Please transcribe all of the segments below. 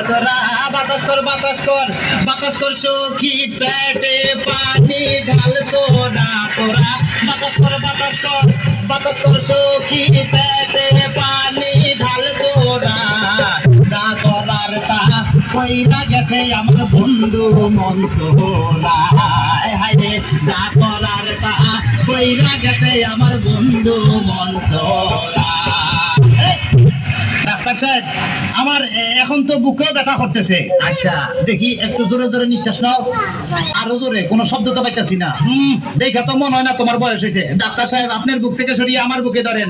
তোরা বাতাস কর বাতাস কর বাতাস কর সখী পেটে পানি ঢালতো না তোরা বাতাস কর বাতাস কর বাতাস কর সখী পেটে পানি ঢালতো না যা করার তা কইরা গেছে আমার বন্ধু মন সোহরা হায় রে যা করার তা কইরা গেছে আমার বন্ধু মন সোহরা। ডাক্তার সাহেব আমার এখন তো বুকেও ব্যথা করতেছে। আচ্ছা দেখি একটু জোরে জোরে নিঃশ্বাস নাও, আরো জোরে, কোনো শব্দ তো পাইতেছি না। দেখা তো মনে হয় না তোমার বয়স হয়েছে। ডাক্তার সাহেব আপনার বুক থেকে সরিয়ে আমার বুকে ধরেন।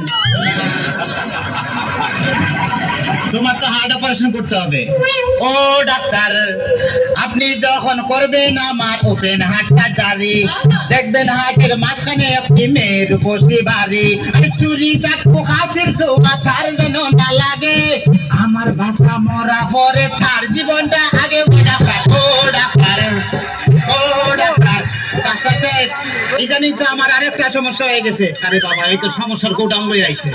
তোমার তো হার্ট অপারেশন করতে হবে। ও ডাক্তার, আপনি যখন করবেন আমার ওপেন হার্ট সার্জারি, দেখবেন হার্টের মাঝখানে একটি মেয়ের উপস্থিত বাড়ি, চুরি চাকু কাছের মাথার যেন না লাগে, আমার ভাষা মরা পরে তার জীবনটা আগে। ও ডাক্তার, ও ডাক্তার, ও ডাক্তার, ডাক্তার সাহেব ইদানিং তো আমার আরেকটা সমস্যা হয়ে গেছে। আরে বাবা, এই তো সমস্যার গোডাউন লই আইছে।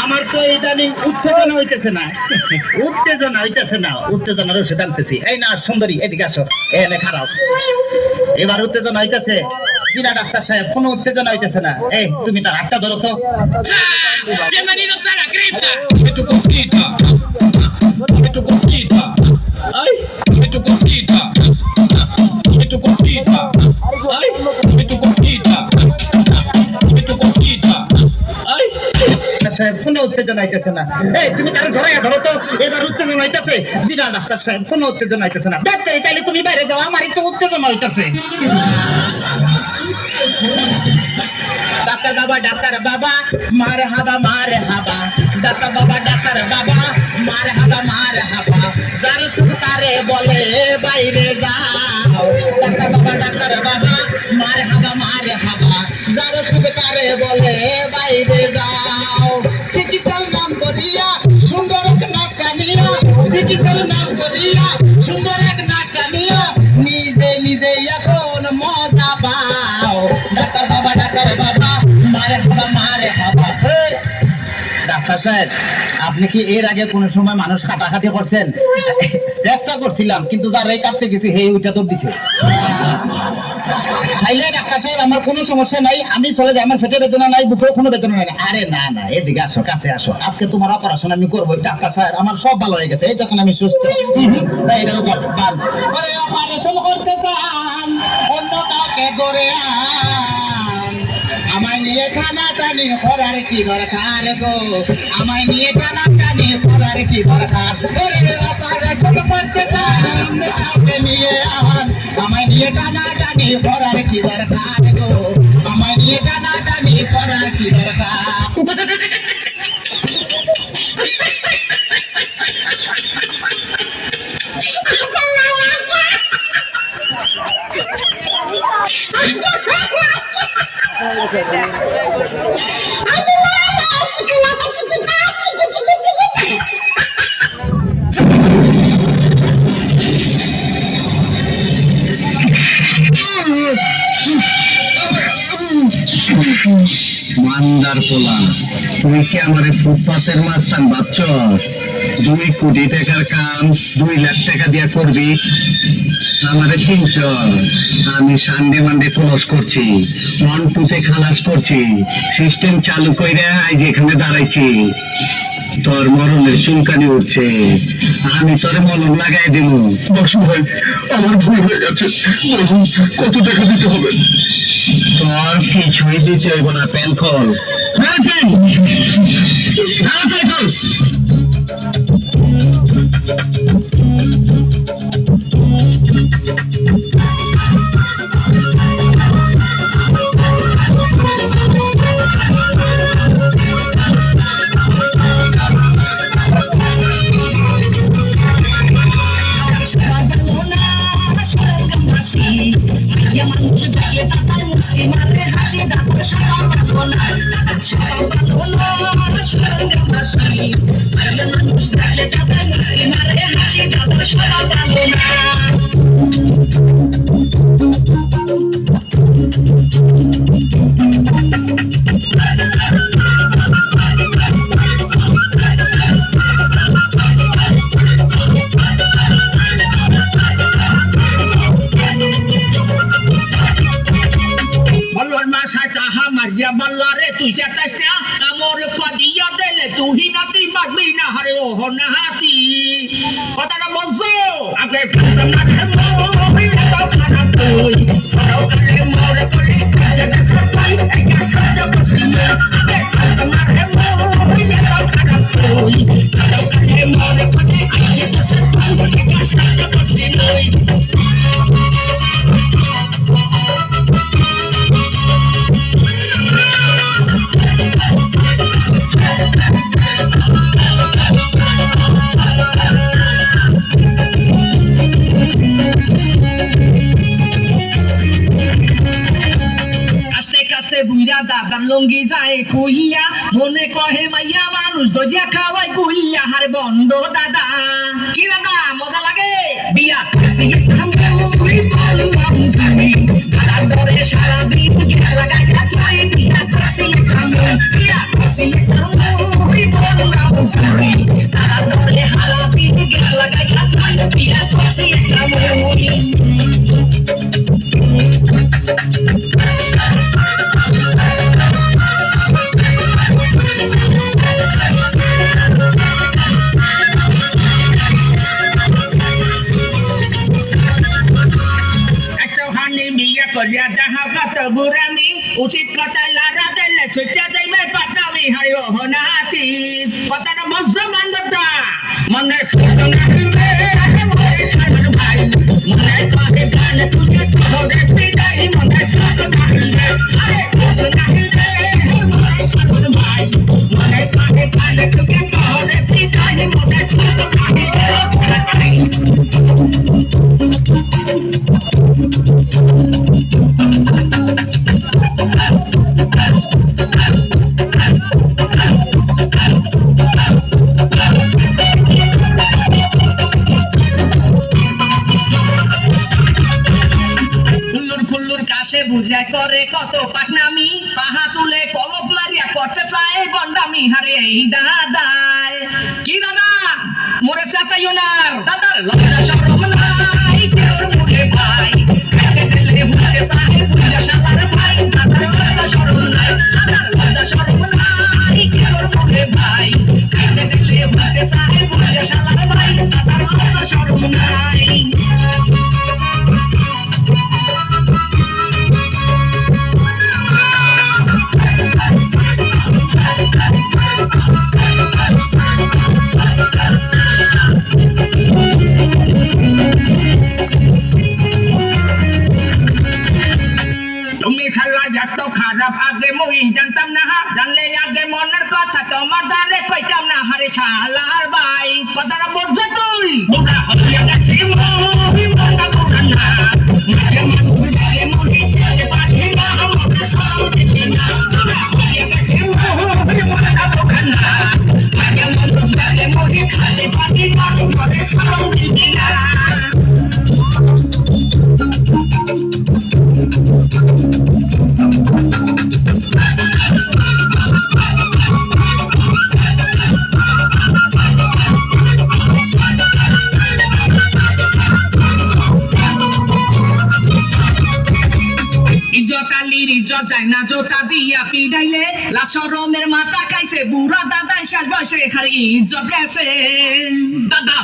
আমার তো ইদানিং উত্তেজনা হইতেছে না, উত্তেজনা হইতেছে না, উত্তেজনার ওষুধ আনতেছি। এই না সুন্দরী, এদিকে আসো, এনে খারাপ। এবার উত্তেজনা হইতেছে কিনা ডাক্তার সাহেব? কোনো উত্তেজনা হইতেছে না। এই তুমি তার হাতটা ধরো তো। Bienvenidos a la cripta. Dime tu cosquita. Dime tu cosquita. Ay, dime tu cosquita. Dime tu cosquita. Ay, dime tu cosquita. Dime tu cosquita. Ay. সাহেব কোনো উত্তেজনা হইতেছে না। এই তুমি তার ধরাইয়া ধরো তো। এবার উত্তেজনা হইতেছে। জি না ডাক্তার সাহেব, কোনো উত্তেজনা হইতেছে না। ডাক্তার তাইলে তুমি বাইরে যাও, আমার একটু উত্তেজনা হইতেছে। ডাক্তার বাবা, ডাক্তার বাবা, মার হাবা মার হাবা, ডাক্তার বাবা, ডাক্তার বাবা, মার হাবা মার হাবা, যার সুখ তারে বলে বাইরে যাও। ডাক্তার বাবা, ডাক্তার বাবা, মার হাবা মার হাবা, যার সুখ তারে বলে বাইরে যাও। চিকিৎসার নাম করিয়া সুন্দর এক নাকসানিয়া, চিকিৎসার নাম করিয়া সুন্দর এক নাকসানিয়া, নিজে নিজে এখন মজা পাও। ডাক্তার বাবা, ডাক্তার বাবা, মারে হাবা মারে হাবা। ডাক্তার সাহেব, আপনি কি এর আগে কোন সময় মানুষ কাটাকাটি করছেন? চেষ্টা করছিলাম, কিন্তু যার এই কাটতে গেছি হে উঠা তোর দিছে। খাইলে ডাক্তার সাহেব আমার কোনো সমস্যা নাই, আমি চলে যাই, আমার পেটে বেদনা নাই, বুকেও কোনো বেদনা নাই। আরে না না, এদিকে আসো, কাছে আসো, আজকে তোমার অপারেশন আমি করবো। ডাক্তার সাহেব আমার সব ভালো হয়ে গেছে, এই তখন আমি সুস্থ। অপারেশন করতে চান অন্য কাউকে করে আমায় নিয়ে টানা টানি করার কি দরকার গো, আমায় নিয়ে টানা টানি করার কি দরকার? অপারেশন করতে চান কাউকে নিয়ে আমায় নিয়ে টানা টানি করার কি দরকার গো, আমায় নিয়ে টানা টানি করার কি দরকার? মান্দার পোলা, তুই কি আমারে ফুটপাতের মাস্তান ভাবছ? 2 কোটি টাকার কাম 2 লাখ টাকা দিয়া করবি? আমারে চিনছ? আমি সানডে মানডে ক্লোজ করছি, 1-2 খালাস করছি, সিস্টেম চালু কইরা আজ এখানে দাঁড়াইছি। তোর মরণের চুলকানি উঠছে, আমি তোরে মলম লাগাই দেব। বসু ভাই, আমার ভুল হয়ে গেছে, বলুন কত টাকা দিতে হবে? তোর কিছুই দিতে হইব না, প্যান খোল। মানুষ দেখলে তাতায় মুসকি মারে হাসি, দাঁত সব ভালো না, সব ভালো না, সুরঙ্গ হাসি। নাহাতি কথাটা বলছো আপনি খাতাম না ওই এত খারাপ তুই সরকারে মোরে করে যেটা সরকার একটা শব্দ করছি আপনি খাতাম না ওই এত খারাপ তুই সরকারে মোরে করে যেটা সরকার একটা শব্দ করছি বুইরা দাদার লঙ্গি যায় খুইয়া মনে কহে মাইয়া মানুষ দরিয়া খাওয়াই কুইয়া হারে বন্ধ দাদা কি দাদা মজা লাগে বিয়া দাদার দরে সারাদিন লাগাইয়া তুই বিয়া করছি দাদার দরে হারাদিন লাগাইয়া তুই বিয়া করছি করিয়া যাহা কত বুড়ামি উচিত কথা লারা দিলে ছুটে যাইবে পাটামি হারি হনাতি কথাটা বজ্র বান্ধবটা মনে সুখ নাহিবে মনে সাগর ভাই মনে কহে গান তুলে তোরে বিদায় মনে সুখ নাহিবে আরে সুখ নাহিবে মনে সাগর ভাই মনে কহে গান তুলে তোরে বিদায় মনে সুখ নাহিবে বুঝা করে কত পাকনামি পাহা চুলে কলপ মারিয়া করতে চায় বন্ডামি হারে এই দাদায় কি দাদা মোরে সাতাইও না দাদার লজ্জা শরম নাই তোর মুখে ভাই কাকে দিলে হুকে চায় বুঝা শালার ভাই দাদার লজ্জা শরম নাই দাদার লজ্জা শরম নাই তোর মুখে ভাই কাকে দিলে হুকে চায় বুঝা শালার ভাই দাদার লজ্জা শরম নাই খারাপ আগে মুই জানতাম না জানলে আগে মনের কথা তোমার দ্বারে কইতাম না হারে শালার ভাই কথাটা বলছো তুই বুড়া হইয়া গেছি মুই মনটা বুড়া না মাঝে মানুষ লাগে মুই যে পাঠি না আমাকে সরম দিবি না বুড়া হইয়া গেছি মুই মনটা বুড়া না মাঝে মানুষ লাগে মুই খালি পাঠি না আমাকে সরম দিবি না যায় না জোটা দিয়া পিড়াইলে লাশরমের মাথা খাইছে বুড়া দাদা শেষ বয়সে হারি ইজ্জত গেছে দাদা